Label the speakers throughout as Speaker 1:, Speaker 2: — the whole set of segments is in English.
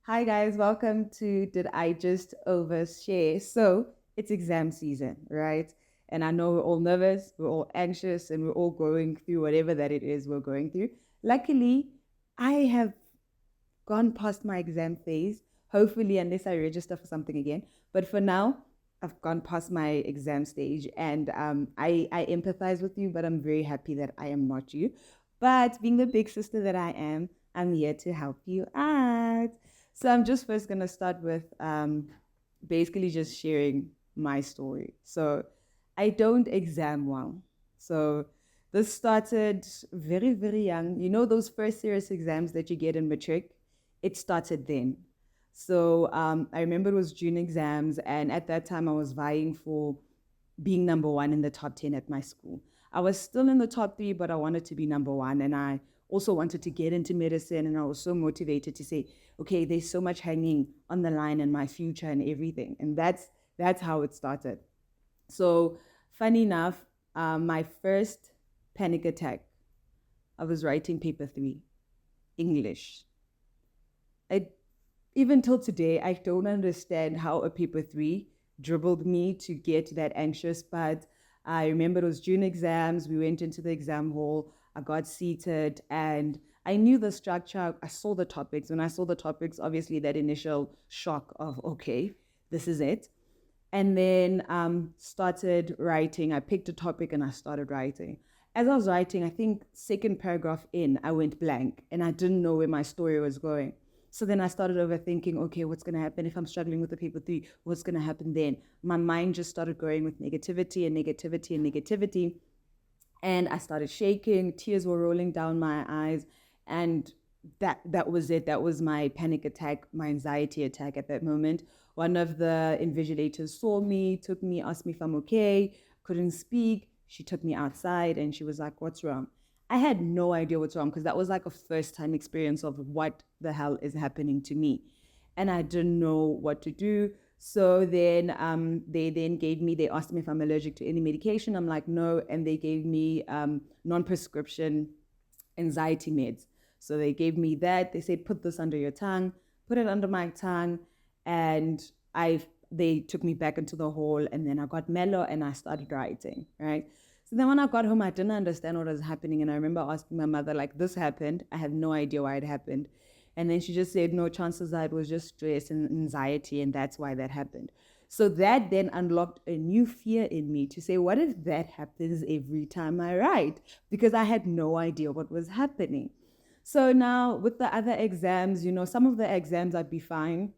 Speaker 1: Hi guys, welcome to Did I Just Overshare? So it's exam season, right? And I know we're all nervous, we're all anxious, and we're all going through whatever that it is we're going through. Luckily, I have gone past my exam phase, hopefully, unless I register for something again. But for now, I've gone past my exam stage and I empathize with you, but I'm very happy that I am not you. But being the big sister that I am, I'm here to help you out. So I'm just first going to start with basically just sharing my story. So I don't exam well. So this started very, very young. You know, those first serious exams that you get in matric? It started then. So I remember it was June exams, and at that time I was vying for being number one in the top 10 at my school. I was still in the top three, but I wanted to be number one. And I also wanted to get into medicine. And I was so motivated to say, okay, there's so much hanging on the line in my future and everything. And that's how it started. So, funny enough, my first panic attack, I was writing paper three, English. I even till today, I don't understand how a paper three dribbled me to get that anxious. But I remember it was June exams. We went into the exam hall. I got seated and I knew the structure. I saw the topics. When I saw the topics, obviously that initial shock of, okay, this is it. And then started writing. I picked a topic and I started writing. As I was writing, I think second paragraph in, I went blank and I didn't know where my story was going. So then I started overthinking, okay, what's going to happen if I'm struggling with the paper three? What's going to happen then? My mind just started going with negativity and negativity and negativity. And I started shaking, tears were rolling down my eyes. And that was it. That was my panic attack, my anxiety attack at that moment. One of the invigilators saw me, took me, asked me if I'm okay, couldn't speak. She took me outside and she was like, what's wrong? I had no idea what's wrong because that was like a first time experience of what the hell is happening to me. And I didn't know what to do. So then they then gave me, they asked me if I'm allergic to any medication. I'm like, no. And they gave me non-prescription anxiety meds. So they gave me that. They said, put this under your tongue, put it under my tongue. And they took me back into the hall and then I got mellow and I started writing, right? So then when I got home, I didn't understand what was happening. And I remember asking my mother, like, this happened. I have no idea why it happened. And then she just said, no, chances are it was just stress and anxiety, and that's why that happened. So that then unlocked a new fear in me to say, what if that happens every time I write? Because I had no idea what was happening. So now with the other exams, some of the exams I'd be fine.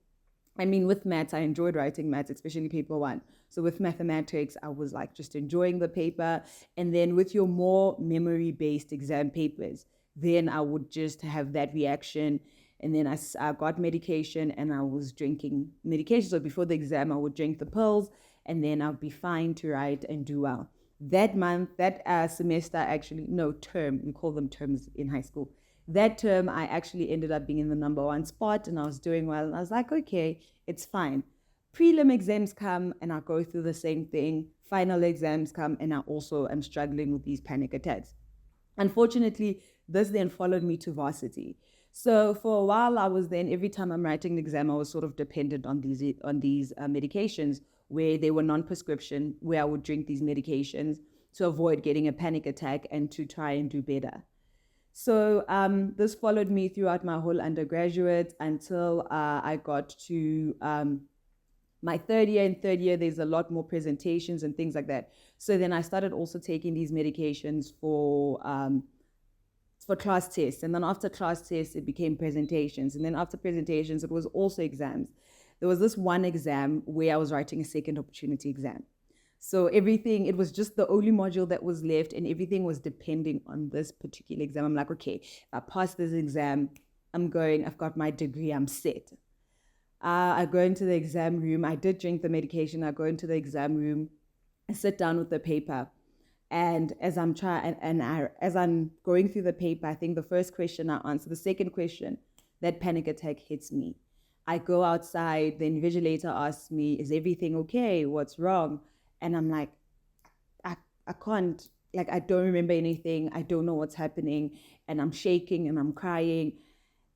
Speaker 1: I mean, with maths, I enjoyed writing maths, especially paper one. So with mathematics, I was like just enjoying the paper. And then with your more memory based exam papers, then I would just have that reaction. And then I got medication and I was drinking medication. So before the exam, I would drink the pills and then I'll be fine to write and do well. That month, that semester, actually, no, term, we call them terms in high school. That term, I actually ended up being in the number one spot and I was doing well. And I was like, okay, it's fine. Prelim exams come and I go through the same thing. Final exams come and I also am struggling with these panic attacks. Unfortunately, this then followed me to varsity. So for a while, I was then every time I'm writing an exam, I was sort of dependent on these medications where they were non-prescription, where I would drink these medications to avoid getting a panic attack and to try and do better. So this followed me throughout my whole undergraduate until I got to my third year. In third year, there's a lot more presentations and things like that. So then I started also taking these medications for class tests. And then after class tests, it became presentations. And then after presentations, it was also exams. There was this one exam where I was writing a second opportunity exam. So everything, it was just the only module that was left and everything was depending on this particular exam. I'm like, okay, if I pass this exam, I've got my degree, I'm set. I go into the exam room. I did drink the medication. I go into the exam room, I sit down with the paper. And as I'm as I'm going through the paper, I think the first question I answer, the second question, that panic attack hits me. I go outside, the invigilator asks me, is everything okay? What's wrong? And I'm like, I can't, like, I don't remember anything. I don't know what's happening. And I'm shaking and I'm crying.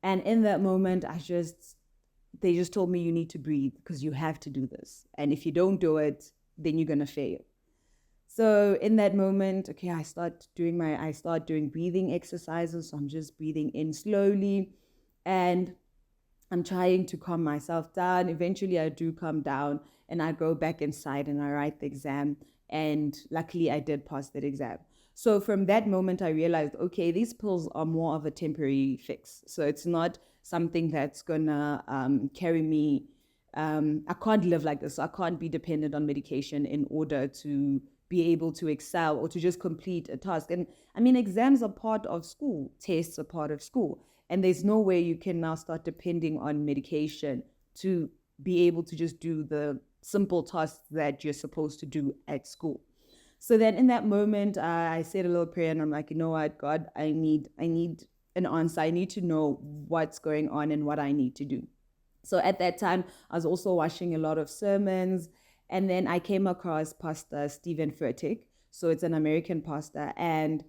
Speaker 1: And in that moment, I just they just told me you need to breathe because you have to do this. And if you don't do it, then you're going to fail. So in that moment, okay, I start doing breathing exercises. So I'm just breathing in slowly and I'm trying to calm myself down. Eventually I do calm down and I go back inside and I write the exam. And luckily I did pass that exam. So from that moment, I realized, okay, these pills are more of a temporary fix. So it's not something that's gonna carry me. I can't live like this. So I can't be dependent on medication in order to be able to excel or to just complete a task. And I mean, exams are part of school, tests are part of school. And there's no way you can now start depending on medication to be able to just do the simple tasks that you're supposed to do at school. So then in that moment, I said a little prayer and I'm like, you know what, God, I need an answer. I need to know what's going on and what I need to do. So at that time, I was also watching a lot of sermons. And then I came across Pastor Stephen Furtick. So it's an American pastor. And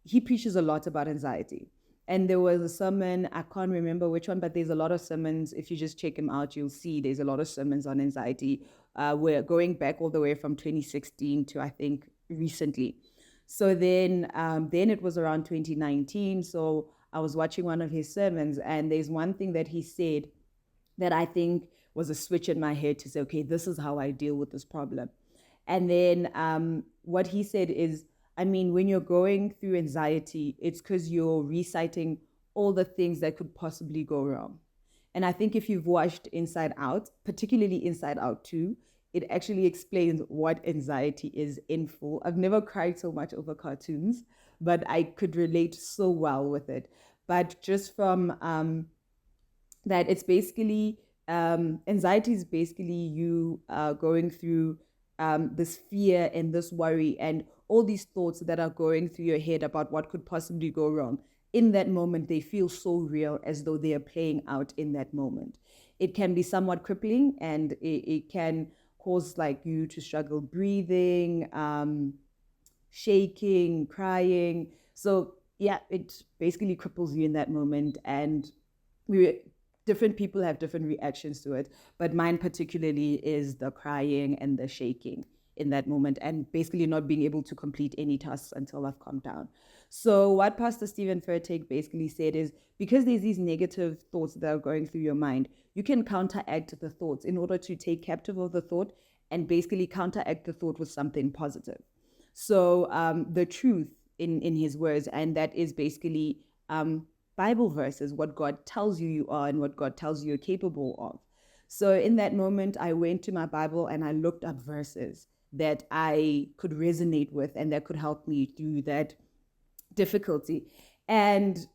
Speaker 1: he preaches a lot about anxiety. And there was a sermon, I can't remember which one, but there's a lot of sermons. If you just check him out, you'll see there's a lot of sermons on anxiety. We're going back all the way from 2016 to, I think, recently. So then it was around 2019. So I was watching one of his sermons, and there's one thing that he said that I think was a switch in my head to say, okay, this is how I deal with this problem. And then what he said is, I mean, when you're going through anxiety, it's because you're reciting all the things that could possibly go wrong. And I think if you've watched Inside Out, particularly Inside Out 2, it actually explains what anxiety is in full. I've never cried so much over cartoons, but I could relate so well with it. But just from that, it's basically anxiety is basically you going through this fear and this worry and all these thoughts that are going through your head about what could possibly go wrong. In that moment, they feel so real as though they are playing out in that moment. It can be somewhat crippling and it can cause like you to struggle breathing, shaking, crying. So yeah, it basically cripples you in that moment. And different people have different reactions to it, but mine particularly is the crying and the shaking in that moment and basically not being able to complete any tasks until I've calmed down. So what Pastor Stephen Furtick basically said is because there's these negative thoughts that are going through your mind, you can counteract the thoughts in order to take captive of the thought and basically counteract the thought with something positive. So the truth in his words, and that is basically Bible verses, what God tells you are and what God tells you you're capable of. So in that moment, I went to my Bible and I looked up verses that I could resonate with and that could help me through that difficulty. And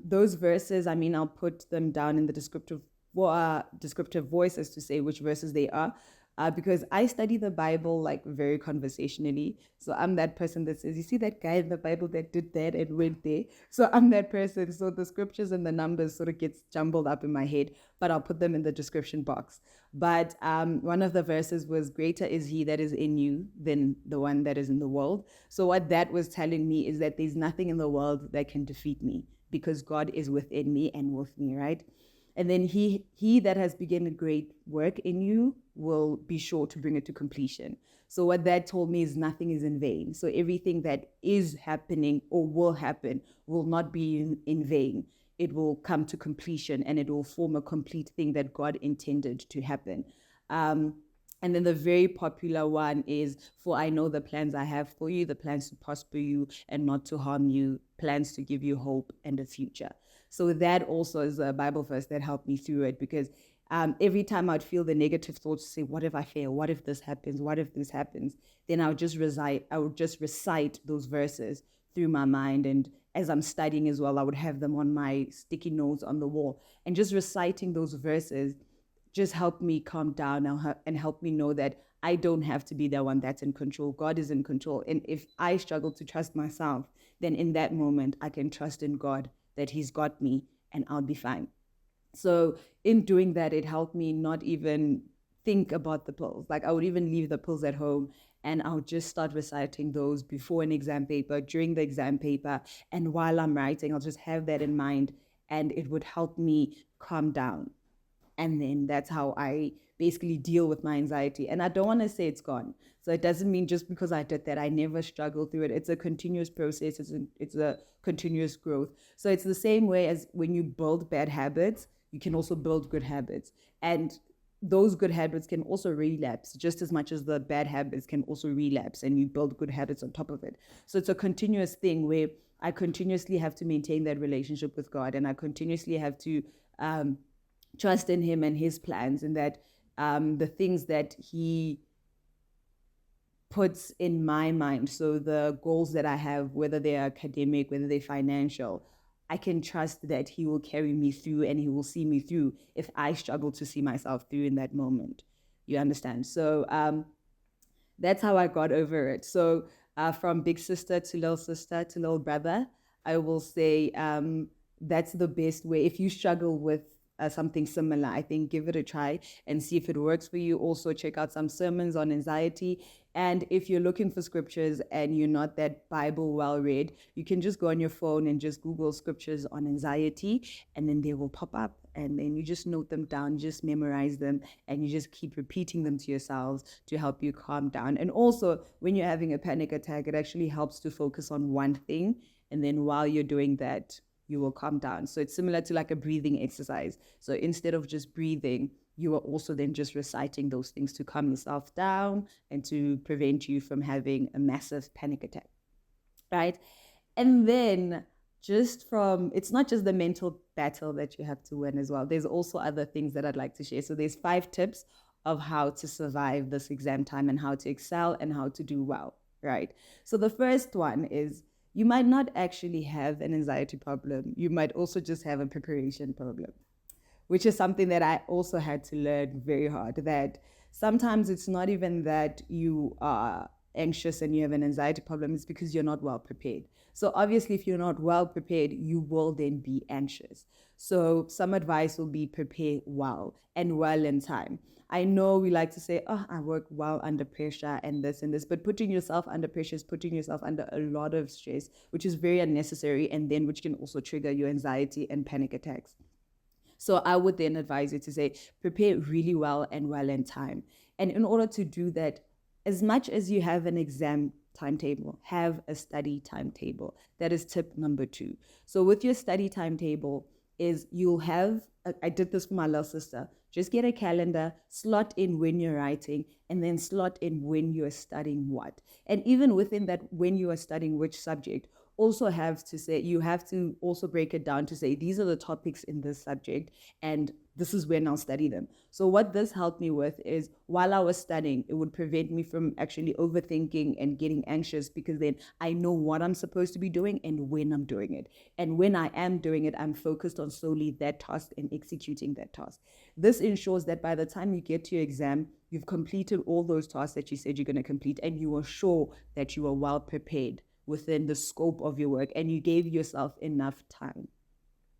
Speaker 1: those verses, I mean, I'll put them down in the descriptive voice as to say which verses they are. Because I study the Bible like very conversationally. So I'm that person that says, you see that guy in the Bible that did that and went there? So I'm that person. So the scriptures and the numbers sort of gets jumbled up in my head, but I'll put them in the description box. But one of the verses was, greater is he that is in you than the one that is in the world. So what that was telling me is that there's nothing in the world that can defeat me because God is within me and with me, right? And then he that has begun a great work in you will be sure to bring it to completion. So what that told me is nothing is in vain. So everything that is happening or will happen will not be in vain. It will come to completion and it will form a complete thing that God intended to happen. And then the very popular one is, for I know the plans I have for you, the plans to prosper you and not to harm you, plans to give you hope and a future. So that also is a Bible verse that helped me through it because every time I'd feel the negative thoughts, say, what if I fail? What if this happens? What if this happens? Then I would just recite those verses through my mind. And as I'm studying as well, I would have them on my sticky notes on the wall. And just reciting those verses just helped me calm down and help me know that I don't have to be the one that's in control. God is in control. And if I struggle to trust myself, then in that moment, I can trust in God that he's got me and I'll be fine. So in doing that, it helped me not even think about the pills. Like I would even leave the pills at home and I would just start reciting those before an exam paper, during the exam paper. And while I'm writing, I'll just have that in mind and it would help me calm down. And then that's how I basically deal with my anxiety. And I don't want to say it's gone. So it doesn't mean just because I did that, I never struggle through it. It's a continuous process. It's a continuous growth. So it's the same way as when you build bad habits, you can also build good habits. And those good habits can also relapse just as much as the bad habits can also relapse, and you build good habits on top of it. So it's a continuous thing where I continuously have to maintain that relationship with God, and I continuously have to trust in Him and His plans, and that the things that He puts in my mind, so the goals that I have, whether they're academic, whether they're financial, I can trust that He will carry me through and He will see me through if I struggle to see myself through in that moment. You understand? So that's how I got over it. So from big sister to little brother, I will say that's the best way. If you struggle with something similar, I think give it a try and see if it works for you. Also check out some sermons on anxiety. And if you're looking for scriptures and you're not that Bible well read, you can just go on your phone and just Google scriptures on anxiety, and then they will pop up. And then you just note them down, just memorize them, and you just keep repeating them to yourselves to help you calm down. And also, when you're having a panic attack, it actually helps to focus on one thing. And then while you're doing that, you will calm down. So it's similar to like a breathing exercise. So instead of just breathing, you are also then just reciting those things to calm yourself down and to prevent you from having a massive panic attack, right? And then it's not just the mental battle that you have to win as well. There's also other things that I'd like to share. So there's 5 tips of how to survive this exam time and how to excel and how to do well, right? So the first one is, you might not actually have an anxiety problem. You might also just have a preparation problem, which is something that I also had to learn very hard, that sometimes it's not even that you are anxious and you have an anxiety problem, it's because you're not well prepared. So obviously, if you're not well prepared, you will then be anxious. So some advice will be prepare well and well in time. I know we like to say, oh, I work well under pressure and this, but putting yourself under pressure is putting yourself under a lot of stress, which is very unnecessary, and then which can also trigger your anxiety and panic attacks. So I would then advise you to say, prepare really well and well in time. And in order to do that, as much as you have an exam timetable, have a study timetable. That is tip number 2. So with your study timetable is you'll have, I did this for my little sister, just get a calendar, slot in when you're writing, and then slot in when you're studying what. And even within that, when you are studying which subject, also have to say, you have to also break it down to say, these are the topics in this subject, and this is when I'll study them. So what this helped me with is, while I was studying, it would prevent me from actually overthinking and getting anxious, because then I know what I'm supposed to be doing and when I'm doing it. And when I am doing it, I'm focused on solely that task and executing that task. This ensures that by the time you get to your exam, you've completed all those tasks that you said you're going to complete, and you are sure that you are well prepared within the scope of your work, and you gave yourself enough time,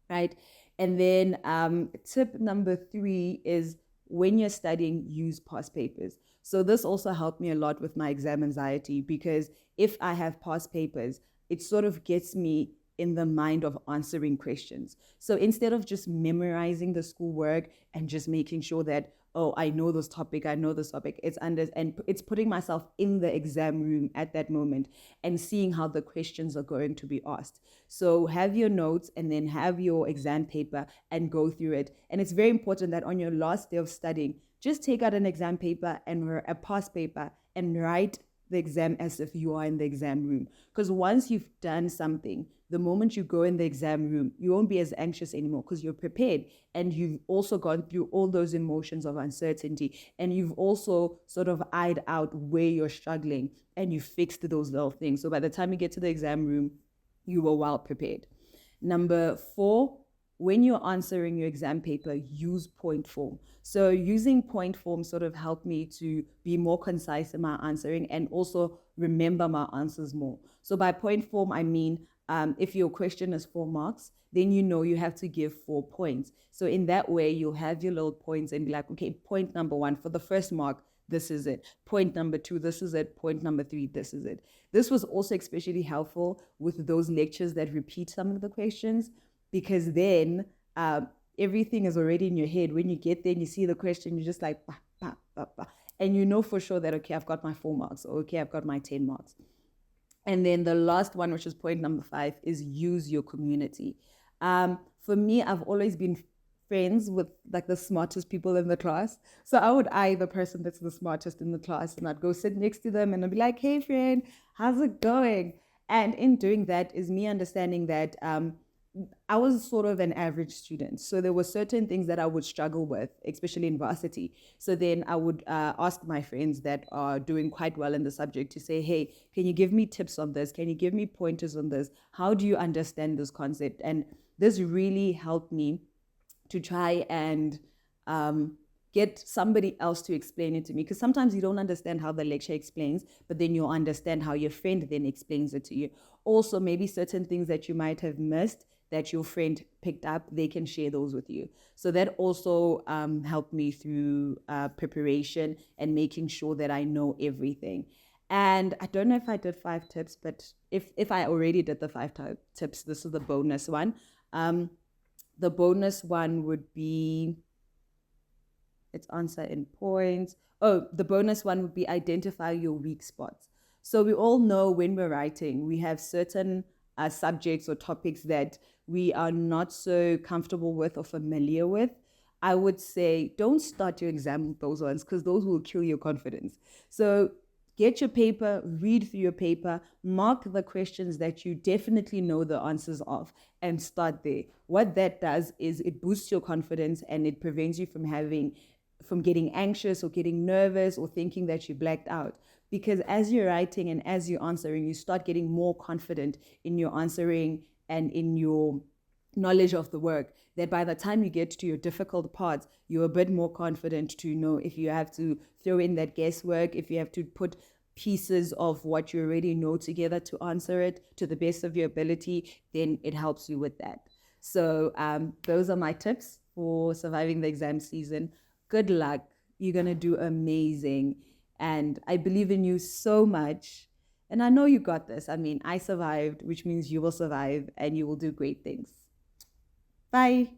Speaker 1: right? And then tip number 3 is, when you're studying, use past papers. So this also helped me a lot with my exam anxiety, because if I have past papers, it sort of gets me in the mind of answering questions. So instead of just memorizing the schoolwork and just making sure that, oh, I know this topic, it's putting myself in the exam room at that moment and seeing how the questions are going to be asked. So have your notes and then have your exam paper and go through it. And it's very important that on your last day of studying, just take out an exam paper and a past paper and write the exam as if you are in the exam room. Because once you've done something, the moment you go in the exam room, you won't be as anxious anymore, because you're prepared and you've also gone through all those emotions of uncertainty, and you've also sort of eyed out where you're struggling and you fixed those little things. So by the time you get to the exam room, you were well prepared. Number 4, when you're answering your exam paper, use point form. So using point form sort of helped me to be more concise in my answering and also remember my answers more. So by point form, I mean, if your question is 4 marks, then you know you have to give 4 points. So in that way, you'll have your little points and be like, okay, point number 1 for the first mark, this is it. Point number 2, this is it. Point number 3, this is it. This was also especially helpful with those lectures that repeat some of the questions, because then everything is already in your head. When you get there and you see the question, you're just like, bah, bah, bah, bah. And you know for sure that, okay, I've got my 4 marks, or okay, I've got my 10 marks. And then the last one, which is point number 5, is use your community. For me, I've always been friends with like the smartest people in the class. So I would eye the person that's the smartest in the class, and I'd go sit next to them and I'd be like, hey friend, how's it going? And in doing that is me understanding that I was sort of an average student. So there were certain things that I would struggle with, especially in varsity. So then I would ask my friends that are doing quite well in the subject to say, hey, can you give me tips on this? Can you give me pointers on this? How do you understand this concept? And this really helped me to try and get somebody else to explain it to me, because sometimes you don't understand how the lecture explains, but then you'll understand how your friend then explains it to you. Also, maybe certain things that you might have missed that your friend picked up, they can share those with you. So that also helped me through preparation and making sure that I know everything. And I don't know if I did 5 tips, but if I already did the 5 tips, this is the bonus one. The bonus one would be, let's answer in points. Oh, the bonus one would be identify your weak spots. So we all know when we're writing, we have certain subjects or topics that we are not so comfortable with or familiar with. I would say don't start your exam with those ones, because those will kill your confidence. So get your paper, read through your paper, mark the questions that you definitely know the answers of, and start there. What that does is it boosts your confidence and it prevents you from getting anxious or getting nervous or thinking that you blacked out. Because as you're writing and as you're answering, you start getting more confident in your answering and in your knowledge of the work, that by the time you get to your difficult parts, you're a bit more confident to know if you have to throw in that guesswork, if you have to put pieces of what you already know together to answer it to the best of your ability, then it helps you with that. So those are my tips for surviving the exam season. Good luck. You're going to do amazing. And I believe in you so much. And I know you got this. I mean, I survived, which means you will survive and you will do great things. Bye.